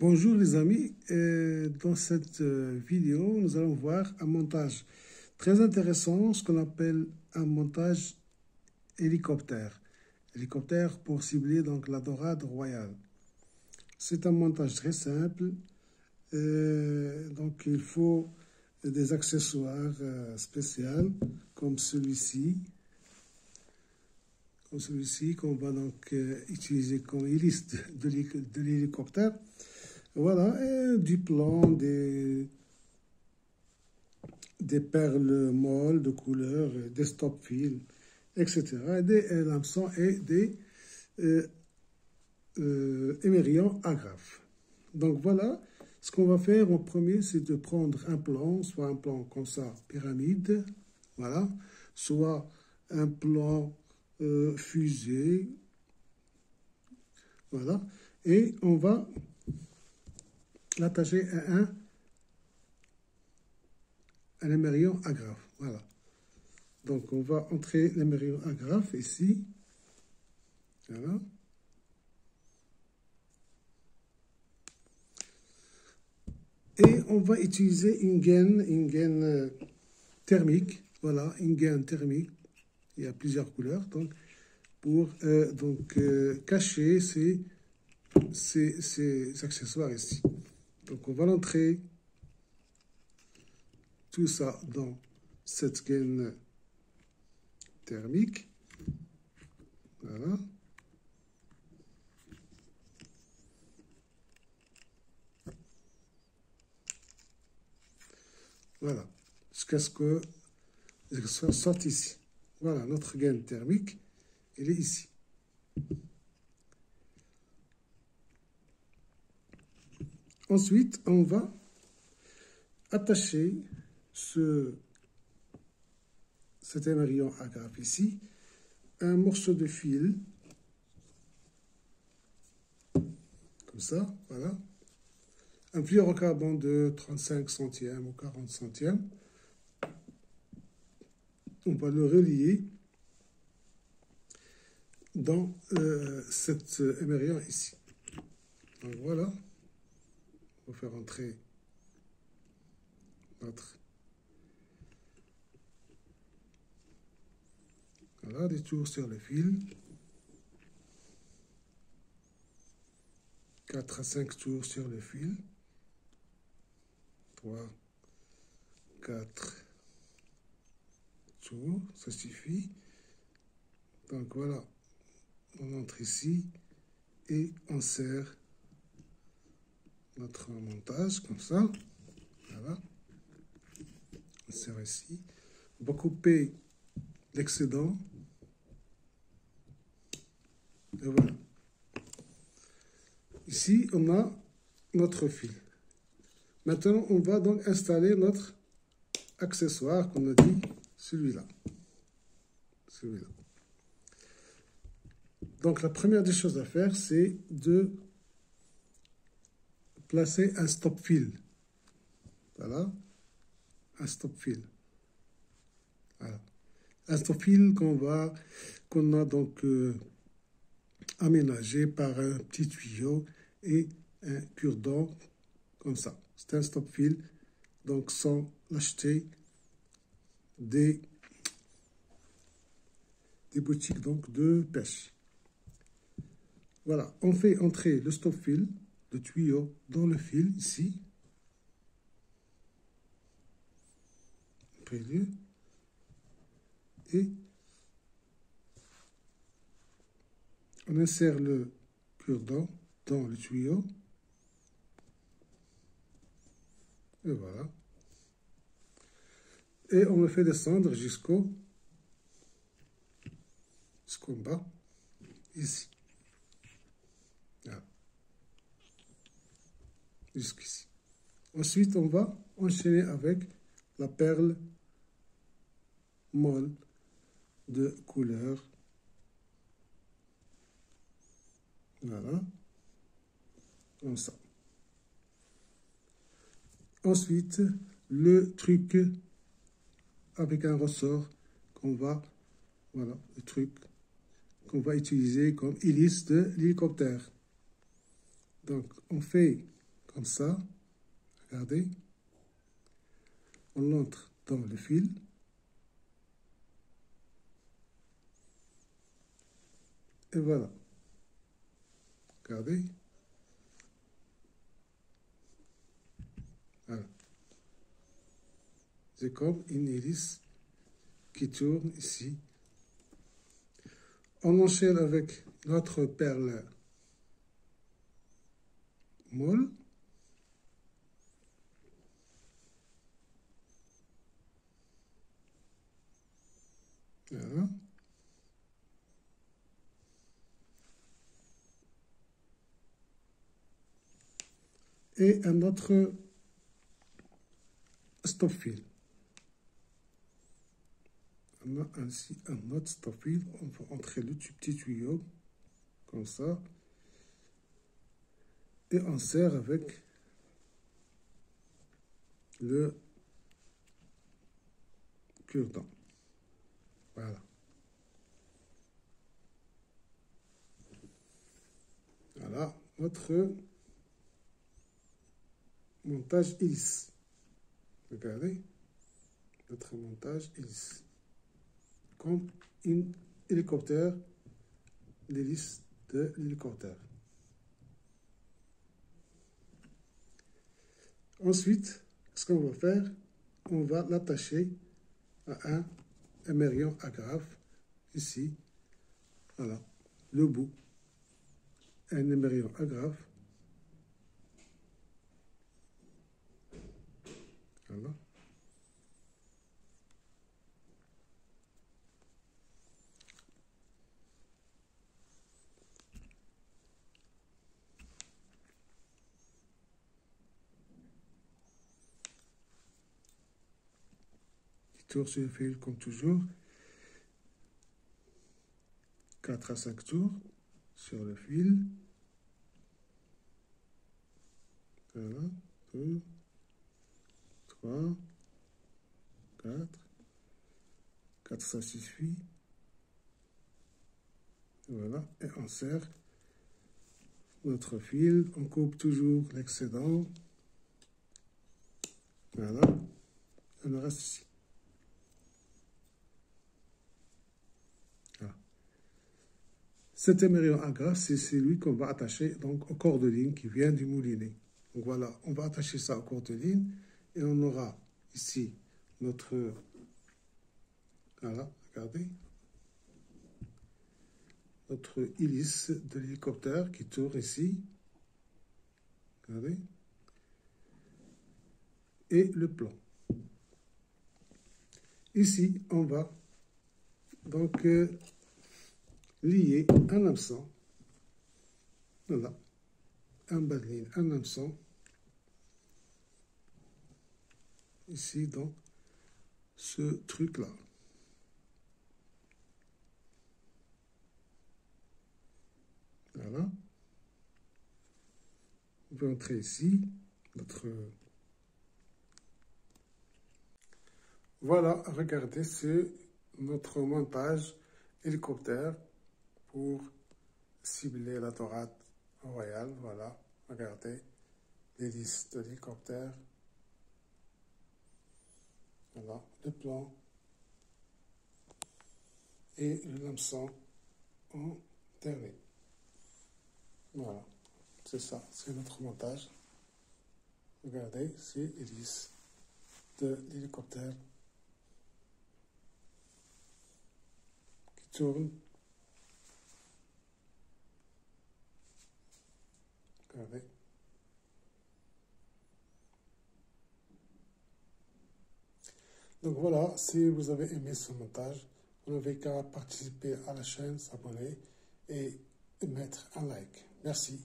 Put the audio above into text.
Bonjour les amis, dans cette vidéo, nous allons voir un montage très intéressant, ce qu'on appelle un montage hélicoptère. Hélicoptère pour cibler donc la dorade royale. C'est un montage très simple, donc il faut des accessoires spéciaux comme celui-ci qu'on va donc utiliser comme hélice de l'hélicoptère. Voilà, et du plan, des perles molles de couleur, des stop fils, etc. Et des hameçons et des émerillons agrafes. Donc voilà, ce qu'on va faire en premier, c'est de prendre un plan, soit un plan comme ça, pyramide, voilà, soit un plan fusée, voilà, et on va l'attacher à un émerillon agrafe. Voilà. Donc, on va entrer l'émerillon agrafe ici. Voilà. Et on va utiliser une gaine thermique. Voilà, une gaine thermique. Il y a plusieurs couleurs. Donc, pour cacher ces accessoires ici. Donc, on va l'entrer tout ça dans cette gaine thermique. Voilà. Voilà. Jusqu'à ce que les accessoires sortent ici. Voilà, notre gaine thermique, elle est ici. Ensuite, on va attacher cet émerillon agrafe ici, un morceau de fil, comme ça, voilà, un fluorocarbone de 35 centièmes ou 40 centièmes. On va le relier dans cet émerillon ici. Donc voilà, on va faire entrer notre... Voilà, des tours sur le fil. 4 à 5 tours sur le fil. 3, 4 tours, ça suffit. Donc voilà, on entre ici et on serre notre montage comme ça. Voilà, on serre ici. On va couper l'excédent. Et voilà. Ici, on a notre fil. Maintenant, on va donc installer notre accessoire qu'on a dit, celui-là. Celui-là. Donc, la première des choses à faire, c'est de placer un stop fil. Voilà. Un stop fil. Voilà. Un stop fil qu'on a donc aménagé par un petit tuyau et un cure-dent comme ça. C'est un stop fil, donc sans l'acheter des boutiques donc de pêche. Voilà, on fait entrer le stop fil, le tuyau, dans le fil ici. Prévu. Et on insère le cure-dent dans le tuyau. Et voilà. Et on le fait descendre jusqu'au bas, ici. Voilà. Jusqu'ici. Ensuite, on va enchaîner avec la perle molle de couleur. Voilà. Comme ça. Ensuite, le truc avec un ressort qu'on va, voilà, le truc qu'on va utiliser comme hélice de l'hélicoptère. Donc, on fait comme ça. Regardez. On l'entre dans le fil. Et voilà. Regardez. Voilà. C'est comme une hélice qui tourne ici. On enchaîne avec notre perle molle. Voilà. Et un autre stop fil. On a ainsi un autre stop fil. On va entrer le petit tuyau comme ça. Et on serre avec le cure-dent. Voilà. Voilà notre montage hélice. Regardez, notre montage hélice. Comme un hélicoptère, l'hélice de l'hélicoptère. Ensuite, ce qu'on va faire, on va l'attacher à un émerillon agrafe, ici, voilà, le bout, un émerillon agrafe, voilà. Tour sur le fil comme toujours, 4 à 5 tours sur le fil, voilà, 2, 3, 4 ça suffit, voilà, et on serre notre fil, on coupe toujours l'excédent, voilà, on reste ici. Cet émerillon agrafe, c'est celui qu'on va attacher donc au corps de ligne qui vient du moulinet. Donc voilà, on va attacher ça au corps de ligne et on aura ici notre, voilà, regardez, notre hélice de l'hélicoptère qui tourne ici, regardez, et le plan. Ici, on va donc lier un hameçon, voilà, un bas de ligne, un hameçon, ici dans ce truc-là. Voilà. On peut entrer ici, notre... Voilà, regardez, c'est notre montage hélicoptère pour cibler la dorade royale. Voilà, regardez, l'hélice de l'hélicoptère. Voilà, le plan et le hameçon en dernier. Voilà, c'est ça, c'est notre montage. Regardez, c'est l'hélice de l'hélicoptère qui tourne. Regardez. Donc voilà, si vous avez aimé ce montage, vous n'avez qu'à participer à la chaîne, s'abonner et mettre un like. Merci.